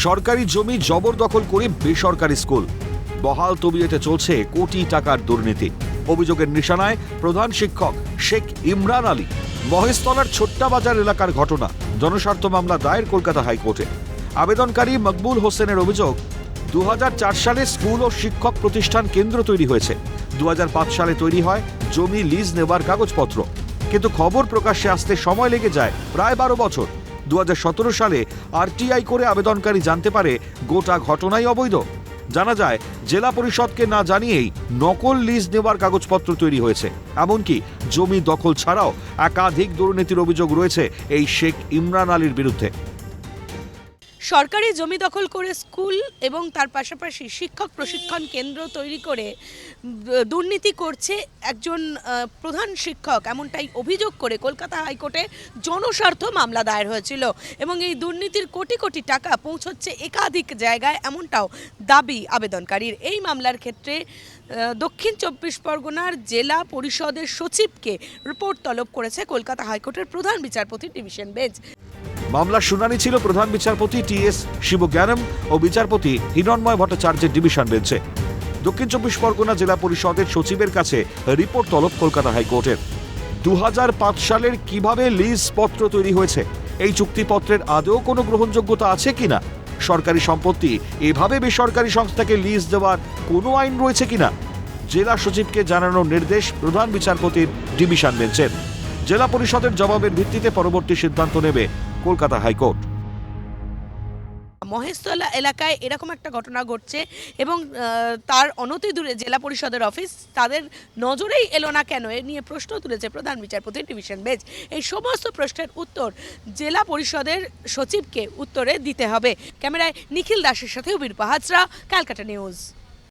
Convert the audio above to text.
সরকারি জমি জবরদখল করে বেসরকারি স্কুল, বহাল তবিয়তে চলছে কোটি টাকার দুর্নীতি। অভিযোগের নিশানায় প্রধান শিক্ষক শেখ ইমরান আলী। মহেশতলার ছোট্টাবাজার এলাকার ঘটনা। জনস্বার্থ মামলা দায়ের কলকাতা হাইকোর্টে। আবেদনকারী মকবুল হোসেনের অভিযোগ, 2004 সালে স্কুল ও শিক্ষক প্রতিষ্ঠান কেন্দ্র তৈরি হয়েছে। 2005 সালে তৈরি হয় জমি লিজ নেবার কাগজপত্র, কিন্তু খবর প্রকাশ্যে আসতে সময় লেগে যায় প্রায় 12 বছর। 2017 সালে আরটিআই করে আবেদনকারী জানতে পারে গোটা ঘটনাই অবৈধ। জানা যায় জেলা পরিষদকে না জানিয়েই নকল লিজ নেওয়ার কাগজপত্র তৈরি হয়েছে। এমনকি জমি দখল ছাড়াও একাধিক দুর্নীতির অভিযোগ রয়েছে এই শেখ ইমরান আলীর বিরুদ্ধে। সরকারি জমি দখল করে স্কুল এবং তার পাশাপাশি শিক্ষক প্রশিক্ষণ কেন্দ্র তৈরি করে দুর্নীতি করছে একজন প্রধান শিক্ষক, এমনটাই অভিযোগ করে কলকাতা হাইকোর্টে জনস্বার্থ মামলা দায়ের হয়েছিল এবং এই দুর্নীতির কোটি কোটি টাকা পৌঁছচ্ছে একাধিক জায়গায়, এমনটাও দাবি আবেদনকারীর। এই মামলার ক্ষেত্রে দক্ষিণ 24 পরগনার জেলা পরিষদের সচিবকে রিপোর্ট তলব করেছে কলকাতা হাইকোর্টের প্রধান বিচারপতির ডিভিশন বেঞ্চ। মামলার শুনানি ছিল প্রধান বিচারপতি টি.এস. শিবজ্ঞানম ও বিচারপতি হিরণময় ভট্টাচার্যের ডিভিশন বেঞ্চে। দক্ষিণ 24 পরগনা জেলা পরিষদের সচিবের কাছে রিপোর্ট তলব কলকাতা হাইকোর্টের। 2005 সালের কিভাবে লিজ পত্র তৈরি হয়েছে, এই চুক্তিপত্রের আদৌ কোনো গ্রহণযোগ্যতা আছে কিনা, সরকারি সম্পত্তি এভাবে বেসরকারি সংস্থাকে লিজ দেওয়ার কোনো আইন রয়েছে কিনা, জেলা সচিবকে জানানোর নির্দেশ প্রধান বিচারপতির ডিভিশন বেঞ্চের। জেলা পরিষদের জবাবের ভিত্তিতে পরবর্তী সিদ্ধান্ত নেবে কলকাতা হাইকোর্ট। মহেশতলা এলাকায় এরকম একটা ঘটনা ঘটছে এবং তার অনতি দূরে জেলা পরিষদের অফিস, তাদের নজরেই এলো না কেন, এ নিয়ে প্রশ্ন তুলেছে প্রধান বিচারপতির ডিভিশন বেঞ্চ। এই সমস্ত প্রশ্নের উত্তর জেলা পরিষদের সচিবকে উত্তরে দিতে হবে। ক্যামেরায় নিখিল দাসের সাথে উবির পাহাজরা, ক্যালকাটা নিউজ।